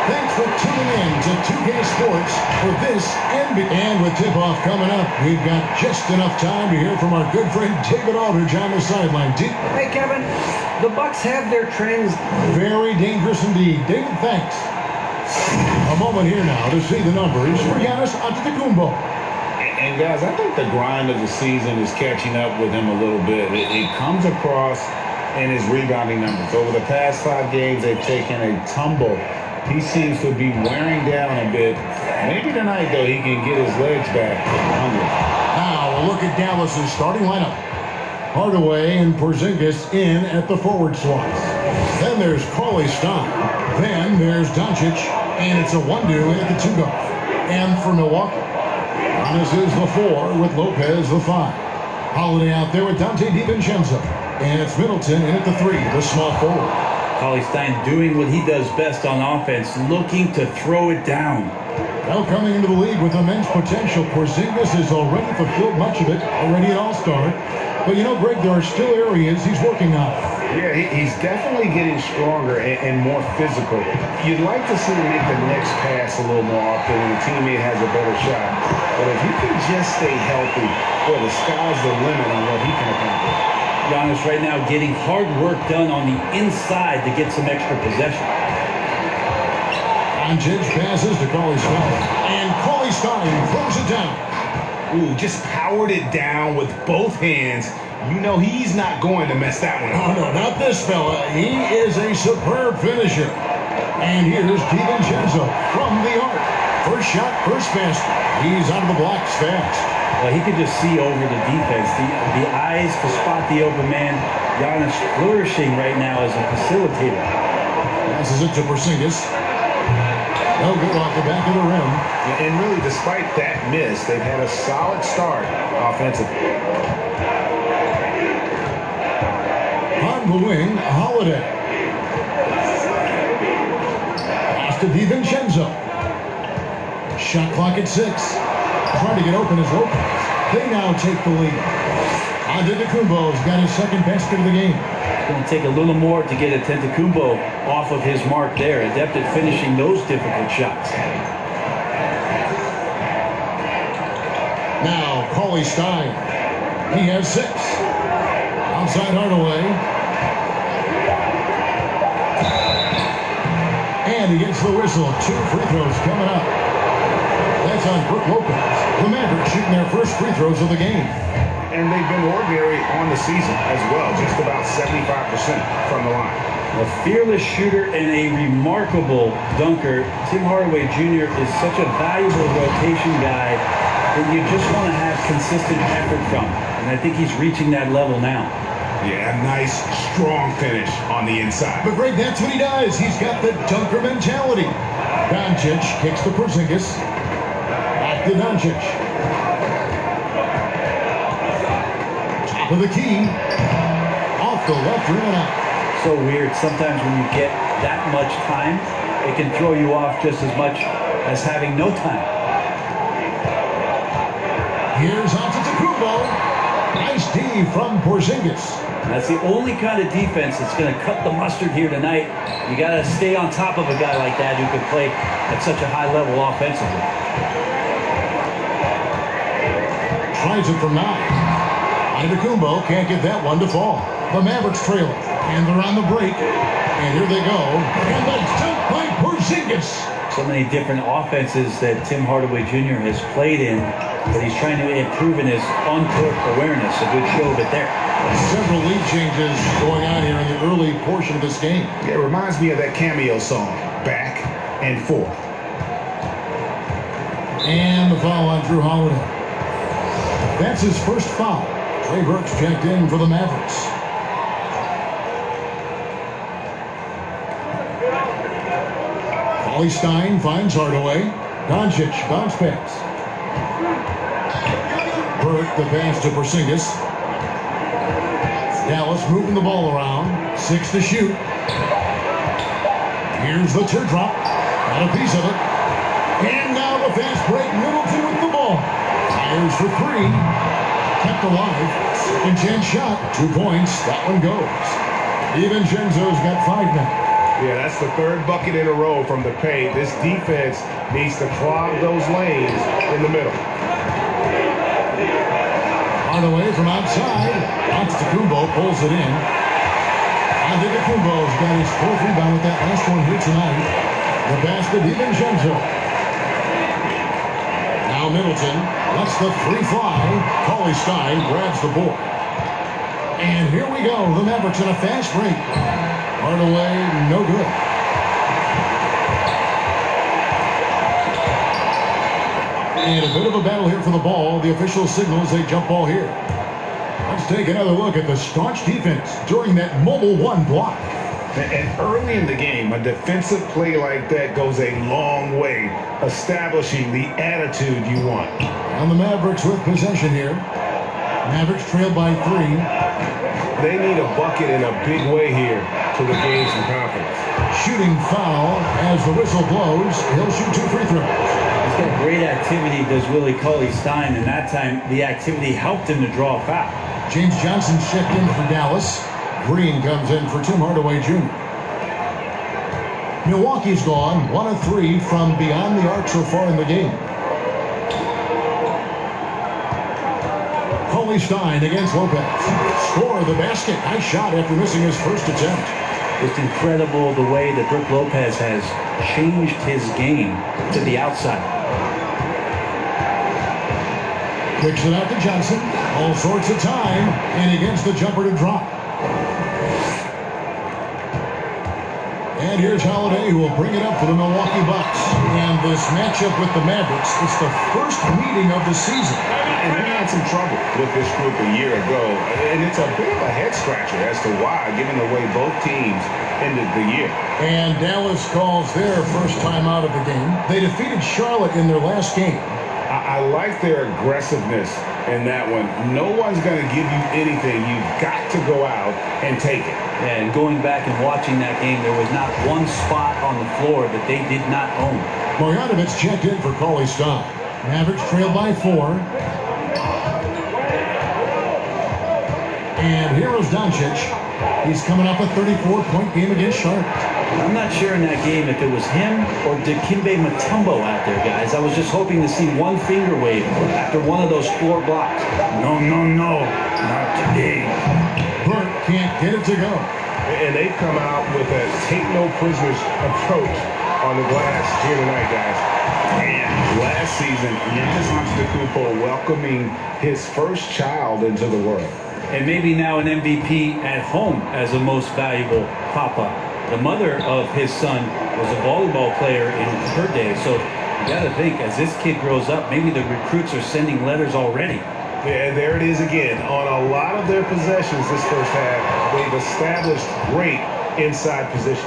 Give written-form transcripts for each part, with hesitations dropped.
Thanks for tuning in to 2K Sports for this NBA. And with tip-off coming up, we've got just enough time to hear from our good friend David Aldridge on the sideline. Hey, Kevin, the Bucks have their trends. Very dangerous indeed. David, thanks. A moment here now to see the numbers for Giannis Antetokounmpo. And guys, I think the grind of the season is catching up with him a little bit. It comes across in his rebounding numbers. Over the past 5 games, they've taken a tumble. He seems to be wearing down a bit. Maybe tonight, though, he can get his legs back under. Now, a look at Dallas's starting lineup. Hardaway and Porzingis in at the forward slots. Then there's Cauley Stein. Then there's Doncic, and it's a 1-2 at the 2 guard. And for Milwaukee, Giannis is the 4 with Lopez the 5. Holiday out there with Dante DiVincenzo. And it's Middleton in at the 3, the small forward. Cauley Stein doing what he does best on offense, looking to throw it down. Now coming into the league with immense potential, Porzingis has already fulfilled much of it, already an all-star. But you know, Greg, there are still areas he's working on. Yeah, he's definitely getting stronger and more physical. You'd like to see him make the next pass a little more often when a teammate has a better shot. But if he can just stay healthy, well, the sky's the limit on what he can accomplish. Giannis right now getting hard work done on the inside to get some extra possession. Doncic passes to Cauley Stein. And Cauley Stein throws it down. Ooh, just powered it down with both hands. You know he's not going to mess that one up. Oh, no, not this fella. He is a superb finisher. And here's DiVincenzo from the arc. First shot, first basket. He's out of the blocks fast. Well, he could just see over the defense. The eyes to spot the open man. Giannis flourishing right now as a facilitator. Passes it to Porzingis. No good off the back of the rim. And really, despite that miss, they've had a solid start offensively. On the wing, Holiday. Pass to DiVincenzo. Shot clock at 6. Trying to get open as Lopez. They now take the lead. Antetokounmpo's got his second basket of the game. It's going to take a little more to get Antetokounmpo off of his mark there. Adept at finishing those difficult shots. Now, Cauley Stein. He has 6. Outside Hardaway. And he gets the whistle. 2 free throws coming up. That's on Brook Lopez. The Mavericks shooting their first free throws of the game. And they've been ordinary on the season as well. Just about 75% from the line. A fearless shooter and a remarkable dunker. Tim Hardaway Jr. is such a valuable rotation guy that you just want to have consistent effort from. And I think he's reaching that level now. Yeah, nice, strong finish on the inside. But Greg, that's what he does. He's got the dunker mentality. Doncic kicks to Porzingis. Back to Doncic. Top of the key. Off the left rim and out. So weird. Sometimes when you get that much time, it can throw you off just as much as having no time. Here's Antetokounmpo. Nice D from Porzingis. That's the only kind of defense that's going to cut the mustard here tonight. You got to stay on top of a guy like that who can play at such a high level offensively. Tries it from 9. Antetokounmpo can't get that one to fall. The Mavericks trail it, and they're on the break. And here they go. And the dunk by Porzingis. So many different offenses that Tim Hardaway Jr. has played in, but he's trying to improve in his on-court awareness. A good show of it there. Several lead changes going on here in the early portion of this game. Yeah, it reminds me of that cameo song, Back and Forth. And the foul on Drew Holiday. That's his first foul. Trey Burks checked in for the Mavericks. Cauley Stein finds Hardaway. Doncic bounce pass. Burke the pass to Porzingis. Dallas moving the ball around. 6 to shoot. Here's the teardrop. Got a piece of it. And now the fast break. Middleton with the ball. Fires for 3. Kept alive. Second chance shot. 2 points. That one goes. DiVincenzo's got 5 now. Yeah, that's the third bucket in a row from the paint. This defense needs to clog those lanes in the middle. Hardaway from outside. Antetokounmpo pulls it in. Antetokounmpo's got his fourth rebound with that last one here tonight. The basket, DiVincenzo. Now Middleton lets the three fly. Cauley-Stein grabs the board. And here we go. The Mavericks in a fast break. Hardaway, no good. And a bit of a battle here for the ball. The official signals a jump ball here. Let's take another look at the staunch defense during that mobile one block. And early in the game, a defensive play like that goes a long way, establishing the attitude you want. And the Mavericks with possession here. Mavericks trailed by 3. They need a bucket in a big way here to regain some confidence. Shooting foul as the whistle blows. He'll shoot 2 free throws. He's got great activity, does Willie Cauley-Stein, and that time the activity helped him to draw a foul. James Johnson checked in for Dallas. Green comes in for Tim Hardaway Jr. Milwaukee's gone 1 of 3 from beyond the arc so far in the game. Cauley-Stein against Lopez. Score the basket. Nice shot after missing his first attempt. It's incredible the way that Brook Lopez has changed his game to the outside. Kicks it out to Johnson. All sorts of time. And he gets the jumper to drop. And here's Holiday, who will bring it up for the Milwaukee Bucks. And this matchup with the Mavericks, it's the first meeting of the season. And they had some trouble with this group a year ago. And it's a bit of a head-scratcher as to why, given the way both teams ended the year. And Dallas calls their first time out of the game. They defeated Charlotte in their last game. I like their aggressiveness in that one. No one's going to give you anything. You've got to go out and take it. And going back and watching that game, there was not one spot on the floor that they did not own. Marjanovic checked in for Cauley-Stein. Mavericks trail by 4. And here is Doncic. He's coming off a 34-point game against Charlotte. I'm not sure in that game if it was him or Dikembe Mutombo out there, guys. I was just hoping to see one finger wave after one of those 4 blocks. No, not today. Burt can't get it to go. And they've come out with a take no prisoners approach on the glass here tonight, guys. And last season, Giannis Antetokounmpo welcoming his first child into the world. And maybe now an MVP at home as the most valuable papa. The mother of his son was a volleyball player in her day. So you got to think, as this kid grows up, maybe the recruits are sending letters already. Yeah, and there it is again. On a lot of their possessions this first half, they've established great inside position.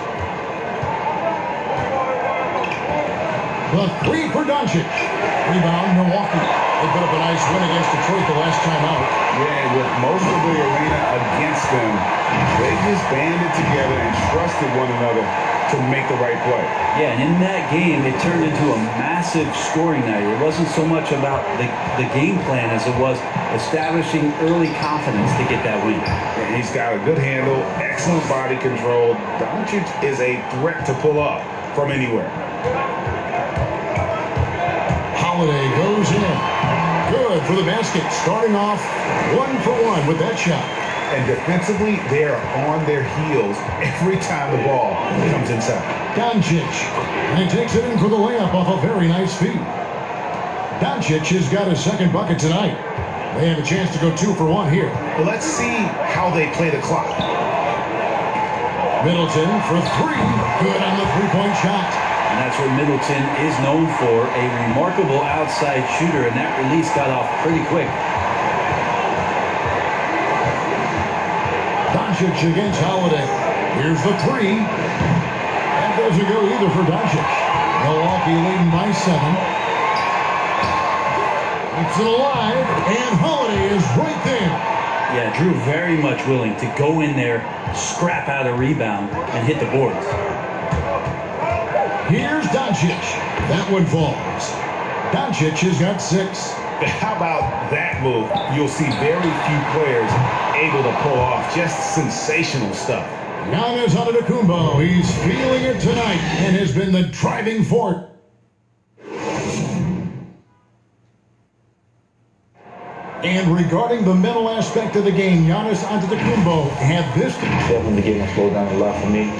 The 3 for Doncic. Rebound, Milwaukee. They put up a nice win against Detroit the last time out. Yeah, with most of the arena against them, they just banded together and trusted one another to make the right play. Yeah, and in that game, it turned into a massive scoring night. It wasn't so much about the game plan as it was establishing early confidence to get that win. And he's got a good handle, excellent body control. Doncic is a threat to pull up from anywhere. Holiday goes in. Good for the basket. Starting off 1 for 1 with that shot. And defensively, they are on their heels every time the ball comes inside. Doncic. And he takes it in for the layup off a very nice feed. Doncic has got his second bucket tonight. They have a chance to go 2 for 1 here. Well, let's see how they play the clock. Middleton for 3. Good on the 3-point shot. And that's what Middleton is known for, a remarkable outside shooter, and that release got off pretty quick. Doncic against Holiday. Here's the 3. That doesn't go either for Doncic. Milwaukee leading by 7. It's alive, and Holiday is right there. Yeah, Drew very much willing to go in there, scrap out a rebound, and hit the boards. Here's Doncic. That one falls. Doncic has got 6. How about that move? You'll see very few players able to pull off just sensational stuff. Giannis Antetokounmpo, he's feeling it tonight and has been the driving force. And regarding the mental aspect of the game, Giannis Antetokounmpo had this. Definitely getting slowed down a lot for me.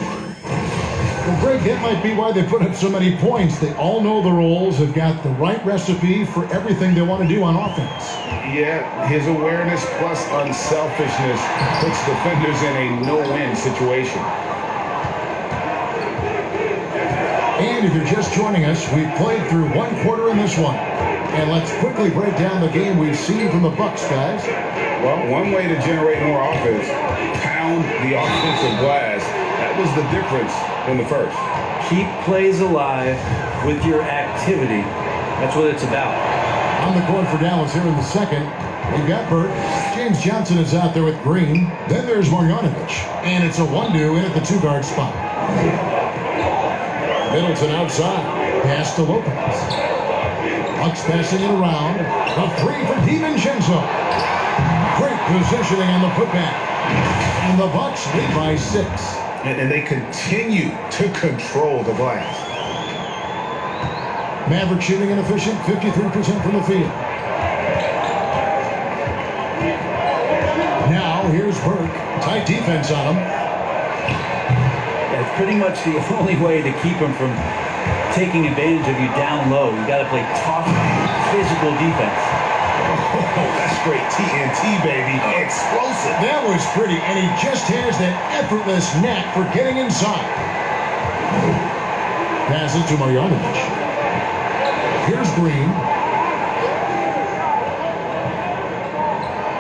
Well, Greg, that might be why they put up so many points. They all know the roles, have got the right recipe for everything they want to do on offense. Yeah, his awareness plus unselfishness puts defenders in a no-win situation. And if you're just joining us, we've played through one quarter in this one. And let's quickly break down the game we've seen from the Bucks, guys. Well, one way to generate more offense, pound the offensive glass. That was the difference in the first. Keep plays alive with your activity. That's what it's about. On the court for Dallas here in the second, we've got Burke. James Johnson is out there with Green. Then there's Marjanovic. And it's a 1-2 in at the 2-guard spot. Middleton outside. Pass to Lopez. Bucks passing it around. A 3 for DiVincenzo. Great positioning on the putback. And the Bucks lead by 6. And they continue to control the glass. Mavericks shooting inefficient, 53% from the field. Now here's Burke. Tight defense on him. That's pretty much the only way to keep him from taking advantage of you down low. You got to play tough, physical defense. Oh, that's great TNT, baby. Explosive. That was pretty, and he just has that effortless knack for getting inside. Pass it to Marjanovic. Here's Green.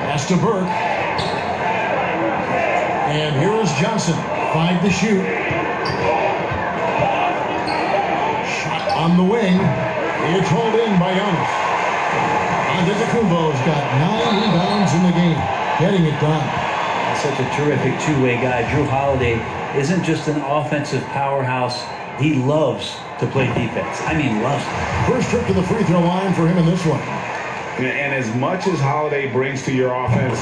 Pass to Burke. And here is Johnson. 5 to shoot. Shot on the wing. It's hauled in by Giannis. Antetokounmpo's got 9 rebounds in the game, getting it done. Such a terrific two-way guy. Jrue Holiday isn't just an offensive powerhouse. He loves to play defense. I mean, loves it. First trip to the free throw line for him in this one. And as much as Holiday brings to your offense,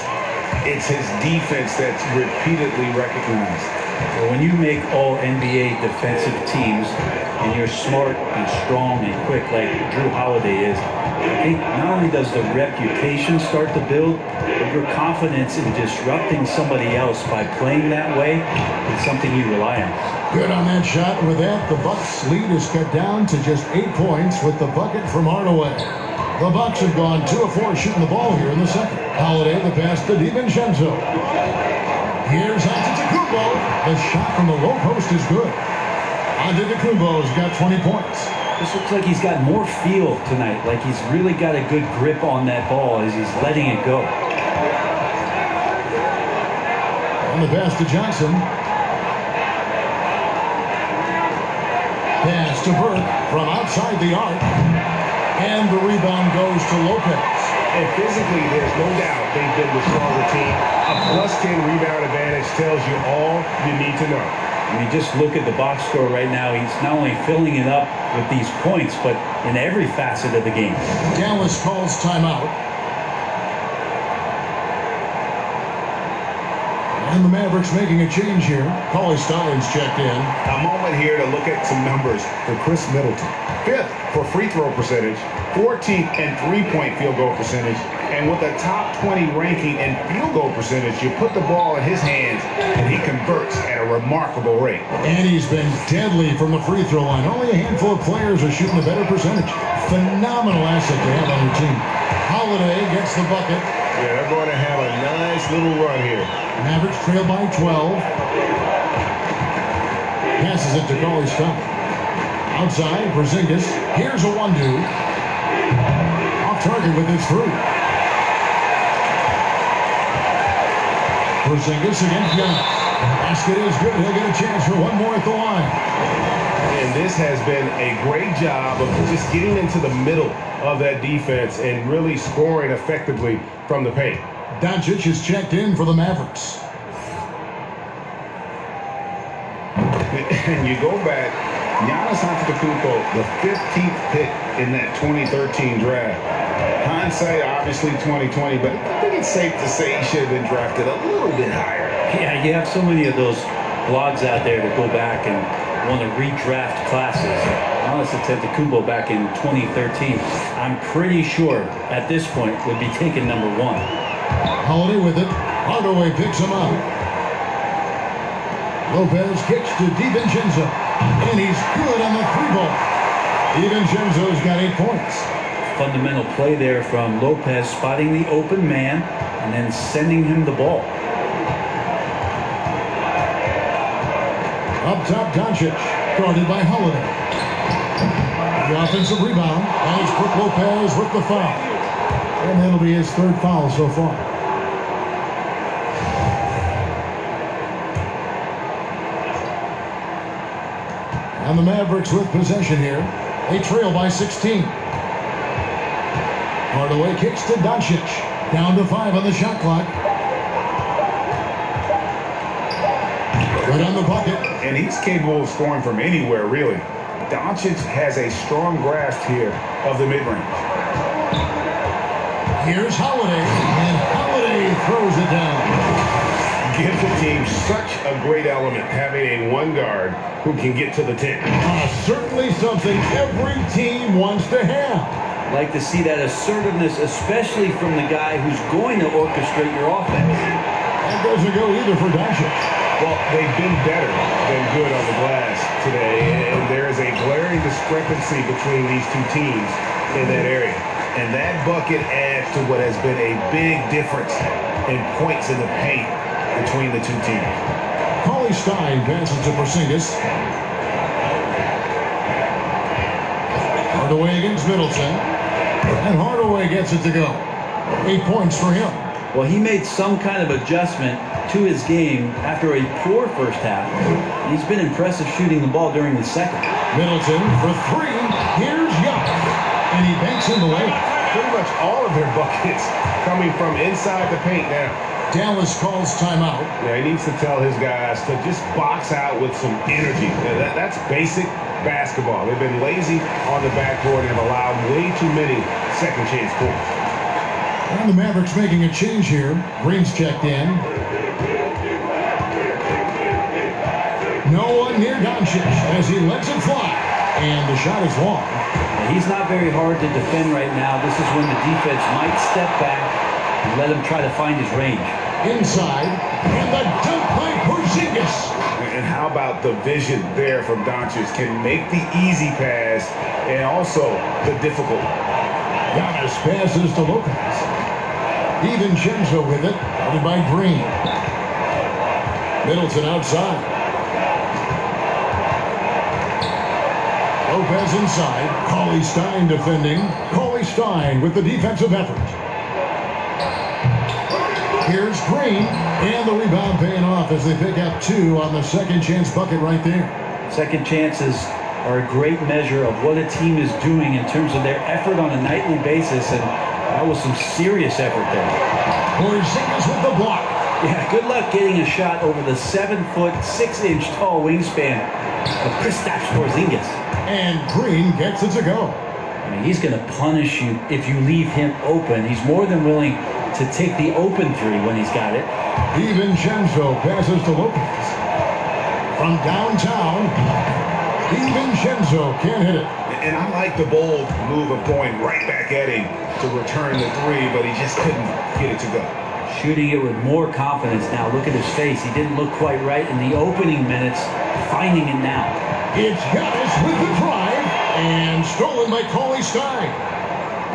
it's his defense that's repeatedly recognized. Well, when you make all NBA defensive teams and you're smart and strong and quick like Jrue Holiday is, I think not only does the reputation start to build, but your confidence in disrupting somebody else by playing that way is something you rely on. Good on that shot. With that, the Bucks' lead is cut down to just 8 points with the bucket from Hardaway. The Bucks have gone 2 of 4 shooting the ball here in the second. Holiday the pass to DiVincenzo. Here's Antetokounmpo. The shot from the low post is good. Antetokounmpo's got 20 points. This looks like he's got more feel tonight, like he's really got a good grip on that ball as he's letting it go. On the pass to Johnson. Pass to Burke from outside the arc. And the rebound goes to Lopez. And physically, there's no doubt they've been the stronger team. A +10 rebound advantage tells you all you need to know. I mean, just look at the box score right now. He's not only filling it up with these points, but in every facet of the game. Dallas calls timeout. And the Mavericks making a change here. Cauley Stein's checked in. A moment here to look at some numbers for Chris Middleton. 5th for free throw percentage, 14th in three-point field goal percentage, and with a top 20 ranking in field goal percentage, you put the ball in his hands and he converts at a remarkable rate. And he's been deadly from the free throw line. Only a handful of players are shooting a better percentage. Phenomenal asset to have on your team. Holiday gets the bucket. Yeah, they're going to have a nice little run here. Mavericks trail by 12. Passes it to Cauley Stein. Outside, Porzingis. Here's a 1-2. Off target with his through. Porzingis against Giannis. Basket is good. He'll get a chance for one more at the line. And this has been a great job of just getting into the middle of that defense and really scoring effectively from the paint. Doncic is checked in for the Mavericks. And you go back, Giannis Antetokounmpo, the 15th pick in that 2013 draft. Hindsight, obviously 2020, but I think it's safe to say he should have been drafted a little bit higher. Yeah, you have so many of those blogs out there that go back and want to redraft classes. Giannis Antetokounmpo back in 2013, I'm pretty sure at this point would be taken number 1. Holiday with it. Hardaway picks him up. Lopez kicks to DiVincenzo. And he's good on the 3-ball. DiVincenzo's got 8 points. Fundamental play there from Lopez, spotting the open man and then sending him the ball. Up top, Doncic, guarded by Holiday. The offensive rebound, and it's Brook Lopez with the foul. And that'll be his 3rd foul so far. And the Mavericks with possession here. They trail by 16. Hardaway kicks to Doncic. Down to 5 on the shot clock. Right on the bucket. And he's capable of scoring from anywhere, really. Doncic has a strong grasp here of the mid-range. Here's Holiday, and Holiday throws it down. Gives the team such a great element, having a 1 guard who can get to the 10. Certainly something every team wants to have. Like to see that assertiveness, especially from the guy who's going to orchestrate your offense. That doesn't go either for Doncic. Well, they've been better than good on the glass today, and there is a glaring discrepancy between these two teams in that area. And that bucket adds to what has been a big difference in points in the paint between the two teams. Cauley Stein passes to Porzingis. Hardaway against Middleton. And Hardaway gets it to go. 8 points for him. Well, he made some kind of adjustment to his game after a poor first half. He's been impressive shooting the ball during the second. Middleton for 3. Here's Young. And he banks in the lane. Pretty much all of their buckets coming from inside the paint now. Dallas calls timeout. Yeah, he needs to tell his guys to just box out with some energy. That's basic basketball. They've been lazy on the backboard and have allowed way too many second chance points. And the Mavericks making a change here. Green's checked in. No one near Doncic as he lets it fly. And the shot is long. He's not very hard to defend right now. This is when the defense might step back and let him try to find his range. Inside, and the dunk by Porzingis. And how about the vision there from Doncic? Can make the easy pass and also the difficult. Giannis passes to Lopez. DiVincenzo with it, guarded by Green. Middleton outside. Lopez inside. Cauley Stein defending. Cauley Stein with the defensive effort. Here's Green, and the rebound paying off as they pick up 2 on the second chance bucket right there. Second chances are a great measure of what a team is doing in terms of their effort on a nightly basis, and that was some serious effort there. Porzingis with the block. Yeah, good luck getting a shot over the 7-foot, 6-inch tall wingspan of Kristaps Porzingis. And Green gets it to go. I mean, he's going to punish you if you leave him open. He's more than willing to take the open 3 when he's got it. DiVincenzo passes to Lopez. From downtown, DiVincenzo can't hit it. And I like the bold move of going right back at him to return the 3, but he just couldn't get it to go. Shooting it with more confidence now. Look at his face. He didn't look quite right in the opening minutes. Finding it now. It's Giannis with the drive, and stolen by Cauley Stein.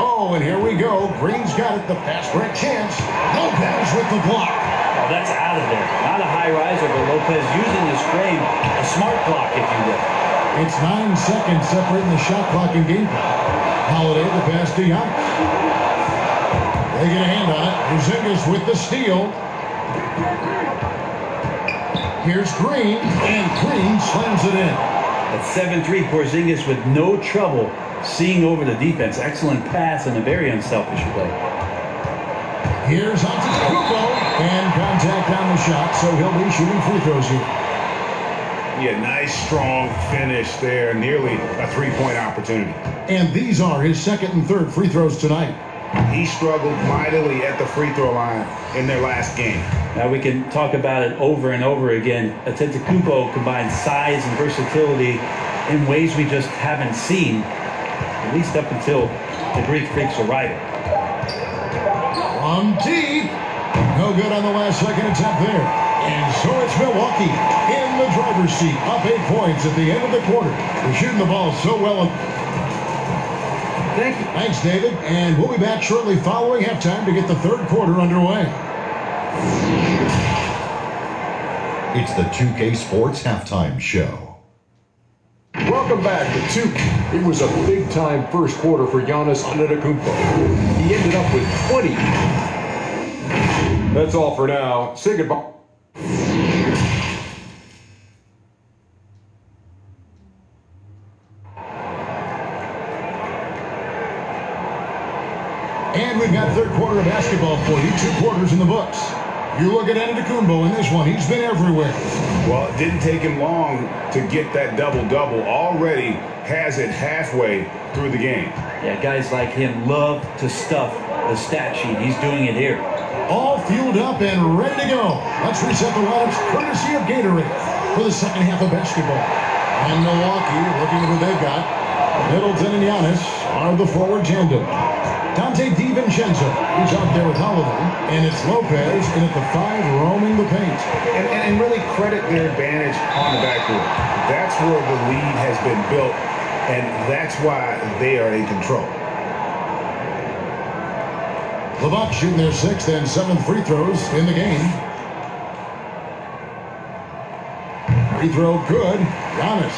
Oh, and here we go. Green's got it. The pass break chance. Lopez with the block. Oh, that's out of there. Not a high riser, but Lopez using his frame. A smart block, if you will. It's 9 seconds separating the shot clock and game clock. Holiday the pass to Giannis. They get a hand on it. Porzingis with the steal. Here's Green, and Green slams it in. At 7-3, Porzingis with no trouble seeing over the defense. Excellent pass and a very unselfish play. Here's Antetokounmpo, and contact on the shot, so he'll be shooting free throws here. Yeah, nice, strong finish there. Nearly a 3-point opportunity. And these are his second and third free throws tonight. He struggled mightily at the free throw line in their last game. Now we can talk about it over and over again. Antetokounmpo combines size and versatility in ways we just haven't seen, at least up until the Greek Freak's arrival. From deep. No good on the last second attempt there. And so it's Milwaukee in the driver's seat, up 8 points at the end of the quarter. They're shooting the ball so well. Thank you. Thanks, David. And we'll be back shortly following halftime to get the third quarter underway. It's the 2K Sports Halftime Show. Welcome back to 2K. It was a big-time first quarter for Giannis Antetokounmpo. He ended up with 20. That's all for now. Say goodbye. And we've got third quarter of basketball for you. 2 quarters in the books. You look at Antetokounmpo in this one. He's been everywhere. Well, it didn't take him long to get that double-double. Already has it halfway through the game. Yeah, guys like him love to stuff the stat sheet. He's doing it here. All fueled up and ready to go. Let's reset the lineups courtesy of Gatorade for the second half of basketball. And Milwaukee, looking at who they've got. Middleton and Giannis are the forward tandem. Dante DiVincenzo, he's out there with Holiday, and it's Lopez in at the 5 roaming the paint. And really credit their advantage on the backcourt. That's where the lead has been built, and that's why they are in control. The Bucks shooting their 6th and 7th free throws in the game. Free throw good. Giannis.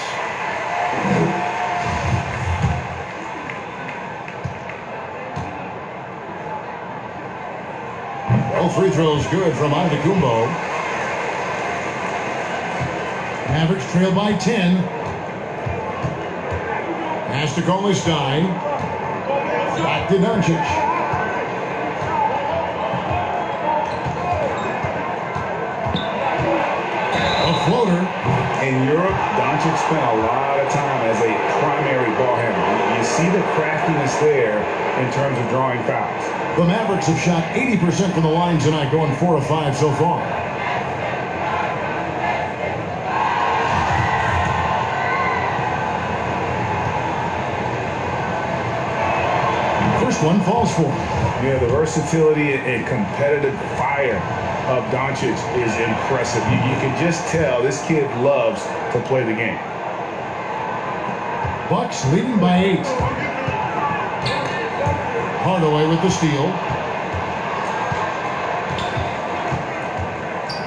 Both free throws good from Antetokounmpo. Mavericks trail by 10. Pass to Stein. Back to Doncic. Floater. In Europe, Doncic spent a lot of time as a primary ball handler. You see the craftiness there in terms of drawing fouls. The Mavericks have shot 80% from the line tonight, going 4 of 5 so far. First one falls for him. Yeah, the versatility and competitive fire of Doncic is impressive. You can just tell this kid loves to play the game. Bucks leading by 8. Hardaway with the steal.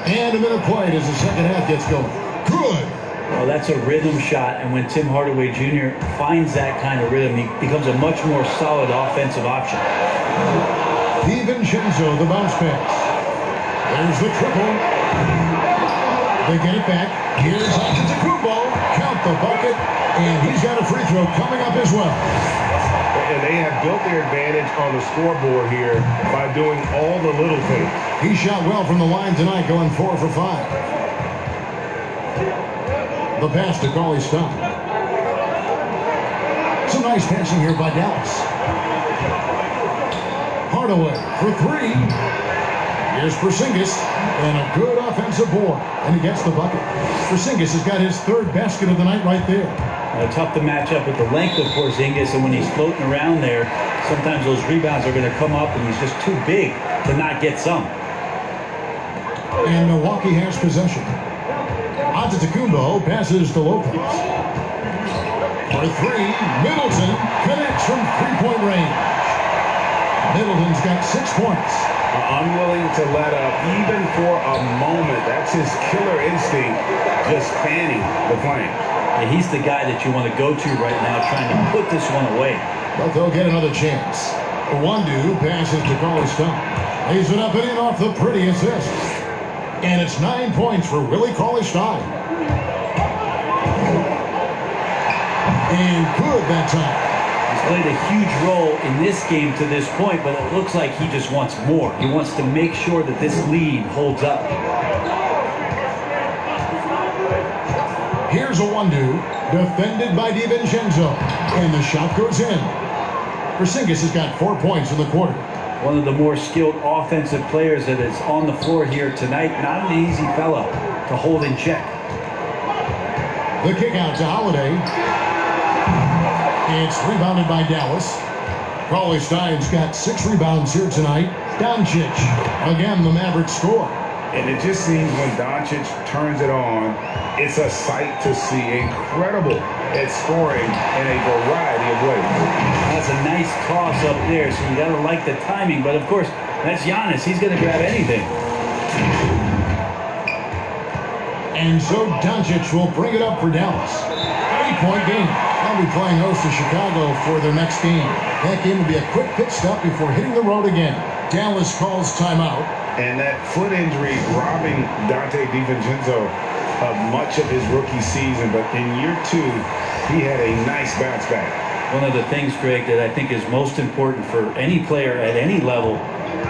And a minute played as the second half gets going. Good. Well, that's a rhythm shot, and when Tim Hardaway Jr. finds that kind of rhythm, he becomes a much more solid offensive option. DiVincenzo, the bounce pass. There's the triple. They get it back. Here's Antetokounmpo. Count the bucket. And he's got a free throw coming up as well. And they have built their advantage on the scoreboard here by doing all the little things. He shot well from the line tonight, going 4 for 5. The pass to Stein. Some nice passing here by Dallas. Hardaway for 3. Here's Porzingis, and a good offensive board, and he gets the bucket. Porzingis has got his 3rd basket of the night right there. Tough to match up with the length of Porzingis, and when he's floating around there, sometimes those rebounds are going to come up, and he's just too big to not get some. And Milwaukee has possession. Antetokounmpo passes to Lopez. For 3, Middleton connects from 3-point range. Middleton's got 6 points. Unwilling to let up even for a moment. That's his killer instinct, just fanning the flames. And he's the guy that you want to go to right now, trying to put this one away. But they'll get another chance. Wandu passes to Stein. Lays it up and in off the pretty assist. And it's 9 points for Willie Cauley-Stein. And good that time. He's played a huge role in this game to this point, but it looks like he just wants more. He wants to make sure that this lead holds up. Here's a Wandu, defended by DiVincenzo, and the shot goes in. Porzingis has got 4 points in the quarter. One of the more skilled offensive players that is on the floor here tonight. Not an easy fella to hold in check. The kick out to Holiday. It's rebounded by Dallas. Cauley-Stein's got 6 rebounds here tonight. Doncic, again, the Mavericks score. And it just seems when Doncic turns it on, it's a sight to see. Incredible at scoring in a variety of ways. That's a nice toss up there, so you got to like the timing. But, of course, that's Giannis. He's going to grab anything. And so Doncic will bring it up for Dallas. 8-point game. They'll be playing host to Chicago for their next game. That game will be a quick pit stop before hitting the road again. Dallas calls timeout. And that foot injury robbing Dante DiVincenzo of much of his rookie season. But in year 2, he had a nice bounce back. One of the things, Greg, that I think is most important for any player at any level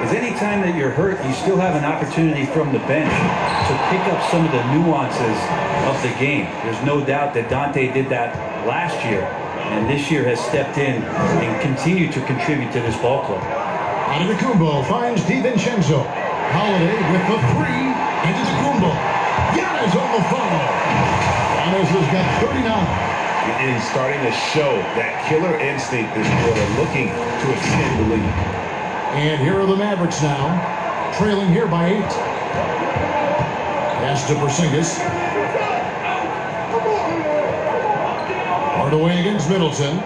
is any time that you're hurt, you still have an opportunity from the bench to pick up some of the nuances of the game. There's no doubt that Dante did that last year, and this year has stepped in and continued to contribute to this ball club. Antetokounmpo finds DiVincenzo. Holiday with the 3. Antetokounmpo. Giannis on the follow. Giannis has got 39. And he's starting to show that killer instinct this quarter, looking to extend the lead. And here are the Mavericks now, trailing here by 8. Pass to Porzingis. Hardaway against Middleton.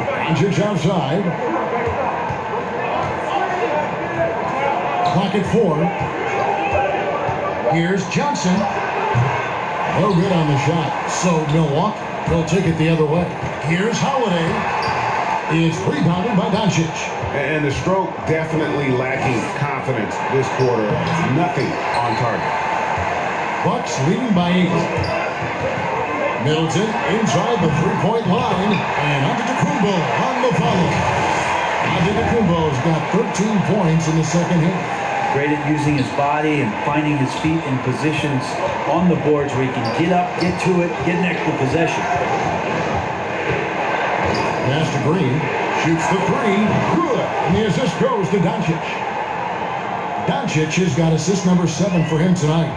Doncic outside. Clock at 4. Here's Johnson. No good on the shot. So Milwaukee will take it the other way. Here's Holiday. It's rebounded by Doncic. And the stroke definitely lacking confidence this quarter. Nothing on target. Bucks leading by 8. Middleton inside the 3-point line. And Antetokounmpo on the follow. Antetokounmpo's got 13 points in the second half. Great at using his body and finding his feet in positions on the boards where he can get up, get to it, get an extra possession. Pass to Green. Shoots the 3. Good. And the assist goes to Doncic. Doncic has got assist number 7 for him tonight.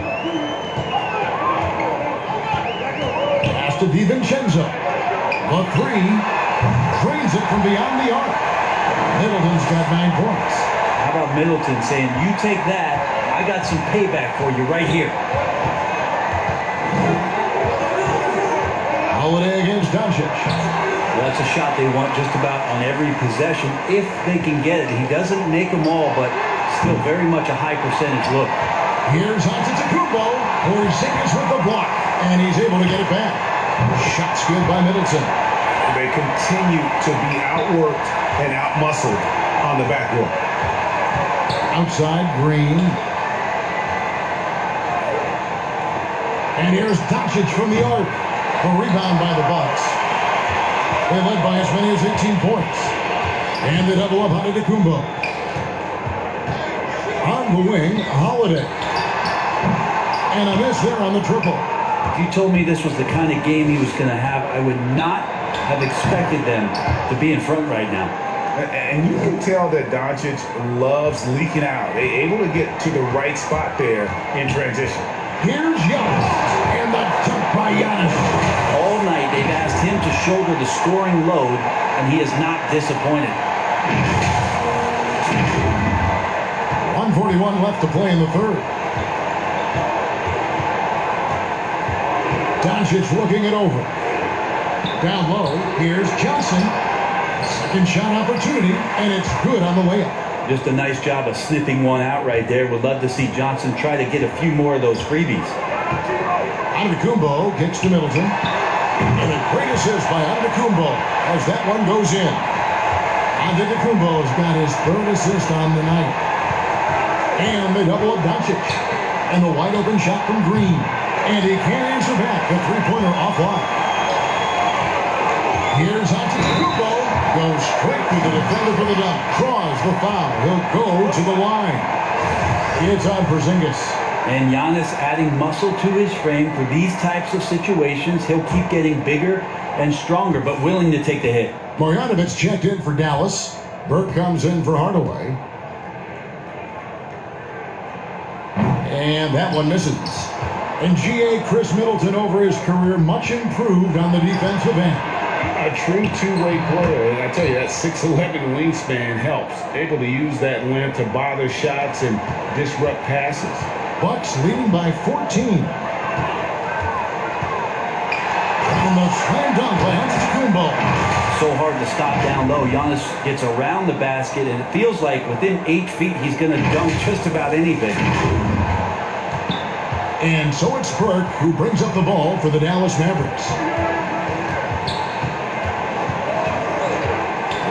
Pass to DiVincenzo. The 3. Drains it from beyond the arc. Middleton's got 9 points. How about Middleton saying, you take that, I got some payback for you right here. Holiday against Doncic. Well, that's a shot they want just about on every possession if they can get it. He doesn't make them all, but still very much a high percentage look. Here's Antetokounmpo. Porzingis with the block, and he's able to get it back. Shot's good by Middleton. They continue to be outworked and outmuscled on the backboard. Outside, Green. And here's Doncic from the arc. A rebound by the Bucks. They led by as many as 18 points. And they double up Antetokounmpo. On the wing, Holiday. And a miss there on the triple. If you told me this was the kind of game he was going to have, I would not have expected them to be in front right now. And you can tell that Doncic loves leaking out. They're able to get to the right spot there in transition. Here's Giannis. And the dunk by Giannis. All night they've asked him to shoulder the scoring load, and he is not disappointed. 1:41 left to play in the third. Doncic looking it over. Down low, here's Johnson. Second shot opportunity, and it's good on the way up. Just a nice job of sniffing one out right there. Would love to see Johnson try to get a few more of those freebies. Antetokounmpo kicks to Middleton. And a great assist by Antetokounmpo as that one goes in. Antetokounmpo's got his 3rd assist on the night. And they double up Doncic. And the wide open shot from Green. And he can't answer back. The 3-pointer offline. Here's Antetokounmpo. Goes straight to the defender for the dunk. Draws the foul. He'll go to the line. It's on Porzingis. And Giannis adding muscle to his frame for these types of situations. He'll keep getting bigger and stronger, but willing to take the hit. Marjanovic checked in for Dallas. Burke comes in for Hardaway. And that one misses. And GA Chris Middleton over his career, much improved on the defensive end. A true two-way player, and I tell you, that 6'11" wingspan helps. Able to use that length to bother shots and disrupt passes. Bucks leading by 14. And the slam dunk by Antetokounmpo. So hard to stop down low. Giannis gets around the basket, and it feels like within 8 feet, he's going to dunk just about anything. And so it's Burke who brings up the ball for the Dallas Mavericks.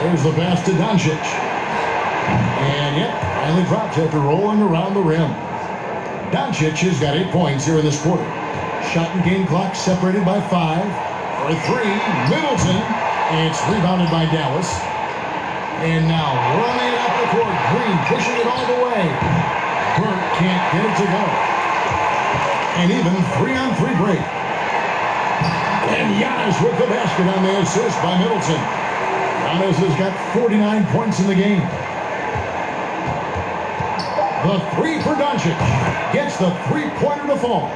There's the pass to Doncic. And yep, finally drops after rolling around the rim. Doncic has got 8 points here in this quarter. Shot and game clock separated by 5. For 3, Middleton. And it's rebounded by Dallas. And now running it up the court. Green pushing it all the way. Burke can't get it to go. And even 3-on-3 break. And Giannis with the basket on the assist by Middleton. Giannis has got 49 points in the game. The 3 for Doncic. Gets the 3-pointer to fall.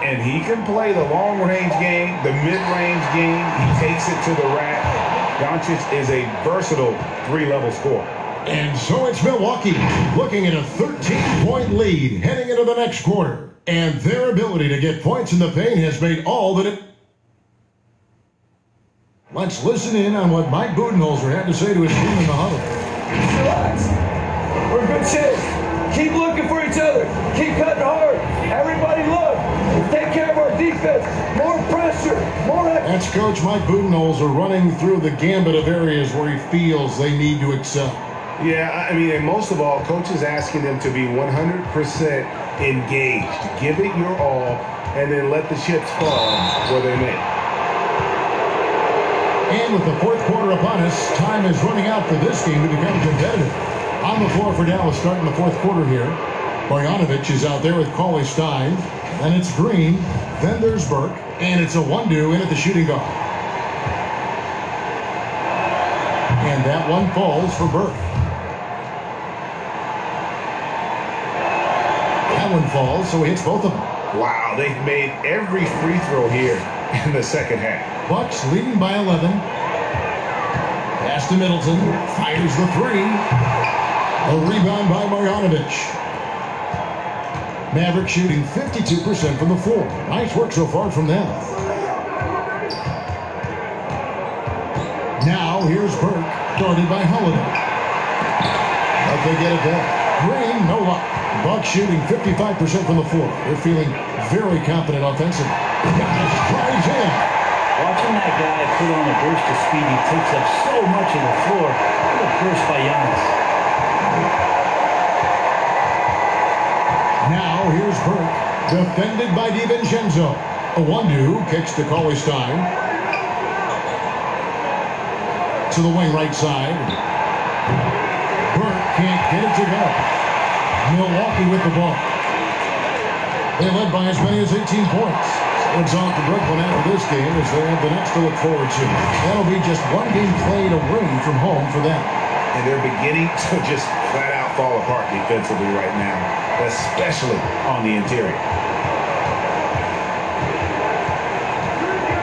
And he can play the long-range game, the mid-range game. He takes it to the rack. Doncic is a versatile 3-level scorer. And so it's Milwaukee looking at a 13-point lead heading into the next quarter. And their ability to get points in the paint has made all that it... Let's listen in on what Mike Budenholzer had to say to his team in the huddle. Relax. We're in good shape. Keep looking for each other. Keep cutting hard. Everybody look. Take care of our defense. More pressure. More... That's Coach Mike Budenholzer running through the gambit of areas where he feels they need to excel. Yeah, I mean, and most of all, Coach is asking them to be 100% engaged. Give it your all, and then let the chips fall where they may. And with the fourth quarter upon us, time is running out for this game to become competitive. On the floor for Dallas starting the fourth quarter here. Marjanovic is out there with Cauley Stein. Then it's Green. Then there's Burke. And it's a 1-2 in at the shooting guard. And that one falls for Burke. That one falls, so he hits both of them. Wow, they've made every free throw here in the second half. Bucks leading by 11. Pass to Middleton. Fires the 3. A rebound by Marjanovic. Mavericks shooting 52% from the floor. Nice work so far from them. Now here's Burke, guarded by Holiday. But they get it back. Green, no luck. Bucks shooting 55% from the floor. They're feeling very confident offensively. Giannis drives in. Watching that guy put on a burst of speed, he takes up so much of the floor. What a burst by Giannis. Now here's Burke, defended by DiVincenzo. A 1-2, kicks to Cauley Stein. To the wing right side. Burke can't get it to go. Milwaukee with the ball. They led by as many as 18 points. So it's on to Brooklyn after this game as they have the next to look forward to. That'll be just one game played away from home for them. And they're beginning to just flat out fall apart defensively right now, especially on the interior.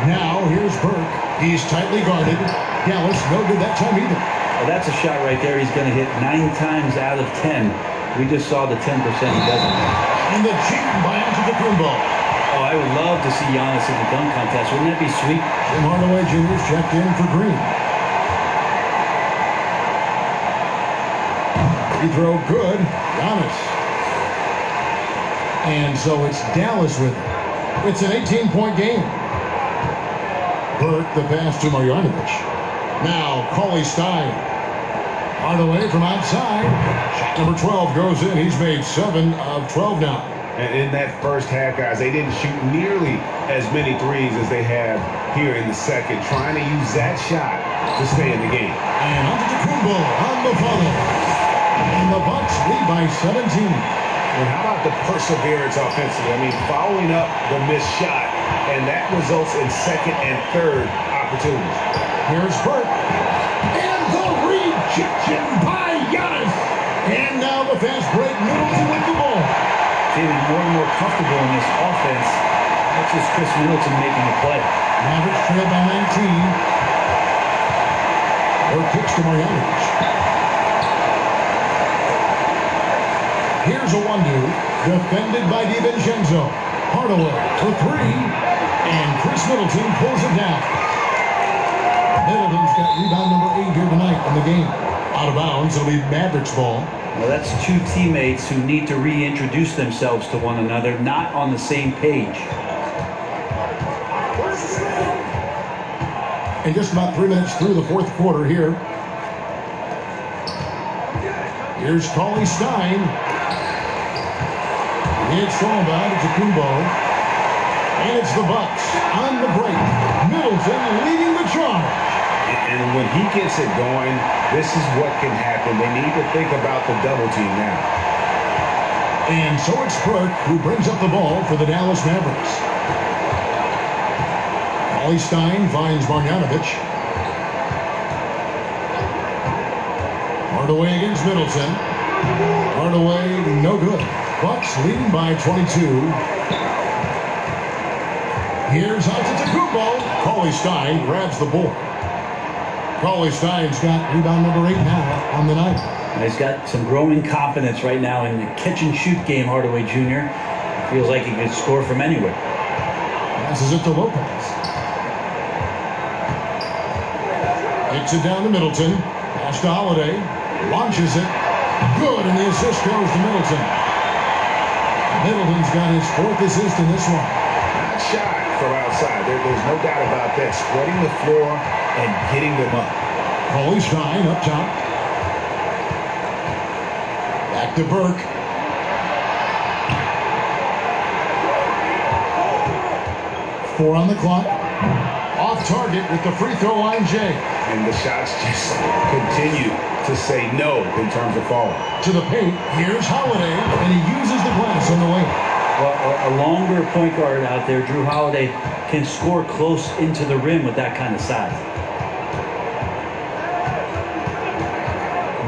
Now here's Burke. He's tightly guarded. Dallas no good that time either. Well, that's a shot right there. He's going to hit 9 times out of 10. We just saw the 10% he doesn't. And the cheating by Antetokounmpo. Oh, I would love to see Giannis in the dunk contest. Wouldn't that be sweet? Tim Hardaway Jr. checked in for Green. Free throw good. Giannis. And so it's Dallas with it. It's an 18-point game. Burke the pass to Marjanovic. Now Cauley Stein. Hardaway from outside. Shot number 12 goes in. He's made 7 of 12 now. And in that first half, guys, they didn't shoot nearly as many threes as they have here in the second, trying to use that shot to stay in the game. And Antetokounmpo on the follow. And the Bucks lead by 17. And how about the perseverance offensively? I mean, following up the missed shot, and that results in second and third opportunities. Here's Burke. And the rejection by Giannis. And now the fast break. Middleton with the ball. Feeling more and more comfortable in this offense. That's just Chris Middleton making a play. Mavericks trail by 19. Or kicks to Marjanovic. Here's a 1-2. Defended by DiVincenzo. Hardaway for three. And Chris Middleton pulls it down. Middleton's got rebound number 8 here tonight in the game. Out of bounds. It'll be Mavericks ball. Well, that's two teammates who need to reintroduce themselves to one another, not on the same page. And just about 3 minutes through the fourth quarter here. Here's Cauley Stein. It's thrown by Kumbo. And it's the Bucks on the break. Middleton leading the charge. And when he gets it going, this is what can happen. They need to think about the double team now. And so it's Burke who brings up the ball for the Dallas Mavericks. Cauley Stein finds Marjanovic. Hardaway against Middleton. Hardaway, no good. Bucks leading by 22. Here's Antetokounmpo. Cauley Stein grabs the board. Cauley Stein's got rebound number 8 now on the night. He's got some growing confidence right now in the catch-and-shoot game, Hardaway Jr. Feels like he could score from anywhere. Passes it to Lopez. Hits it down to Middleton. Pass to Holiday. Launches it. Good, and the assist goes to Middleton. Middleton's got his 4th assist in this one. Not shy from outside. There's no doubt about that. Spreading the floor and getting them up. Cauley Stein up top. Back to Burke. Four on the clock. Off target with the free throw line, Jay. And the shots just continue to say no in terms of falling. To the paint, here's Holiday, and he uses the glass on the wing. Well, a longer point guard out there, Drew Holiday, can score close into the rim with that kind of size.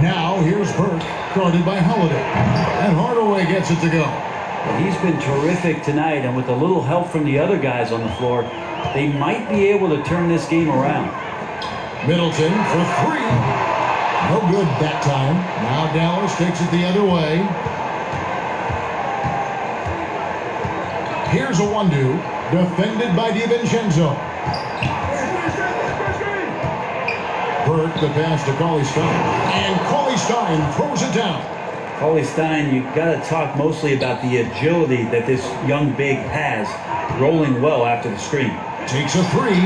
Now, here's Burke, guarded by Holiday. And Hardaway gets it to go. He's been terrific tonight, and with a little help from the other guys on the floor, they might be able to turn this game around. Middleton for three. No good that time. Now Dallas takes it the other way. Here's a 1-2. Defended by DiVincenzo. Burke the pass to Cauley Stein. And Cauley Stein throws it down. Cauley Stein, you've got to talk mostly about the agility that this young big has, rolling well after the screen. Takes a three,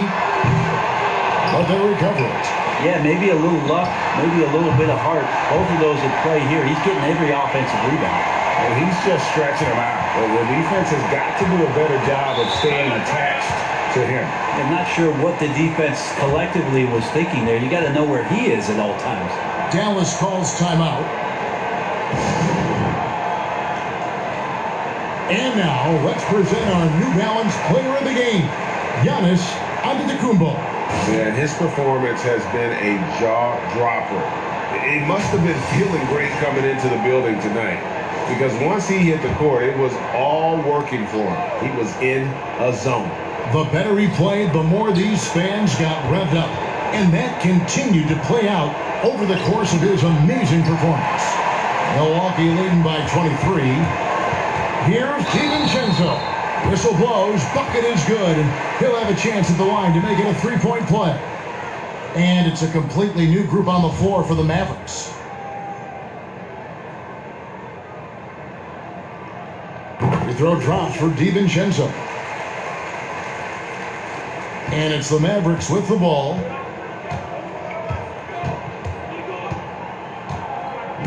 but they recover it. Yeah, maybe a little luck, maybe a little bit of heart. Both of those at play here. He's getting every offensive rebound. And he's just stretching them out. The defense has got to do a better job of staying attached to him. I'm not sure what the defense collectively was thinking there. You got to know where he is at all times. Dallas calls timeout. And now, let's present our New Balance player of the game, Giannis Antetokounmpo. Man, his performance has been a jaw-dropper. He must have been feeling great coming into the building tonight, because once he hit the court, it was all working for him. He was in a zone. The better he played, the more these fans got revved up. And that continued to play out over the course of his amazing performance. Milwaukee leading by 23. Here's DiVincenzo. Whistle blows, bucket is good, and he'll have a chance at the line to make it a three-point play. And it's a completely new group on the floor for the Mavericks. Free throw drops for DiVincenzo. And it's the Mavericks with the ball.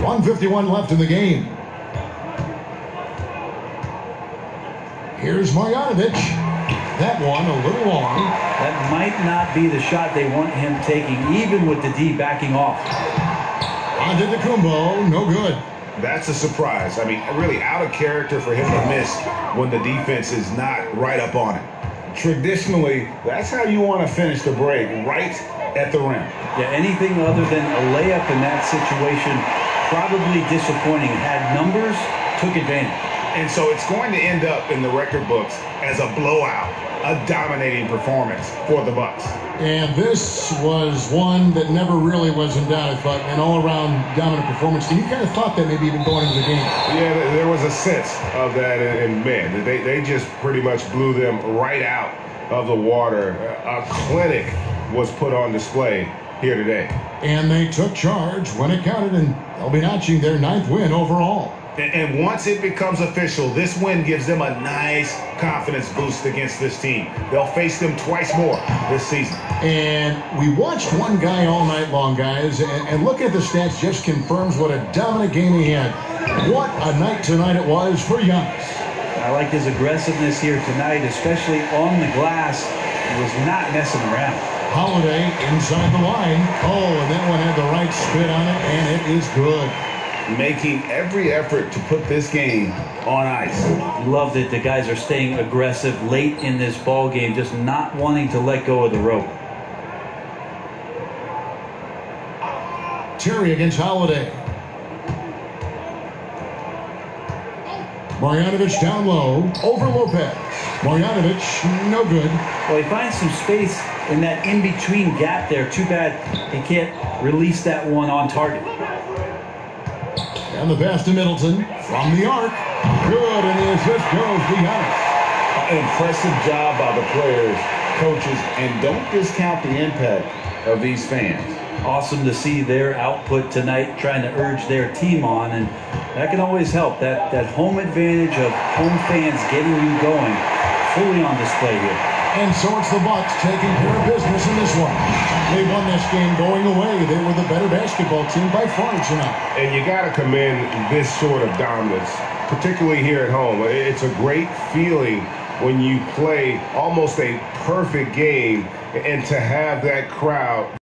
1:51 left in the game. Here's Marjanovic. That one a little long. That might not be the shot they want him taking, even with the D backing off. Antetokounmpo, no good. That's a surprise. I mean, really out of character for him to miss when the defense is not right up on him. Traditionally, that's how you want to finish the break, right at the rim. Yeah, anything other than a layup in that situation, probably disappointing. Had numbers, took advantage. And so it's going to end up in the record books as a blowout, a dominating performance for the Bucks. And this was one that never really was in doubt, I thought, an all-around dominant performance. And you kind of thought that maybe even going into the game. Yeah, there was a sense of that, and man, they just pretty much blew them right out of the water. A clinic was put on display here today. And they took charge when it counted, and they'll be notching their 9th win overall. And once it becomes official, this win gives them a nice confidence boost against this team. They'll face them twice more this season. And we watched one guy all night long, guys, and look at the stats, just confirms what a dominant game he had. What a night tonight it was for Giannis. I like his aggressiveness here tonight, especially on the glass. He was not messing around. Holiday inside the line. Oh, and that one had the right spit on it, and it is good. Making every effort to put this game on ice. Love that the guys are staying aggressive late in this ball game, just not wanting to let go of the rope. Terry against Holiday. Marjanovic down low, over Lopez. Marjanovic, no good. Well, he finds some space in that in-between gap there. Too bad he can't release that one on target. And the pass to Middleton from the arc. Good, and the assist goes to Giannis. Impressive job by the players, coaches, and don't discount the impact of these fans. Awesome to see their output tonight, trying to urge their team on, and that can always help. That home advantage of home fans getting you going, fully on display here. And so it's the Bucks taking care of business in this one. They won this game going away. They were the better basketball team by far tonight. And you got to commend this sort of dominance, particularly here at home. It's a great feeling when you play almost a perfect game and to have that crowd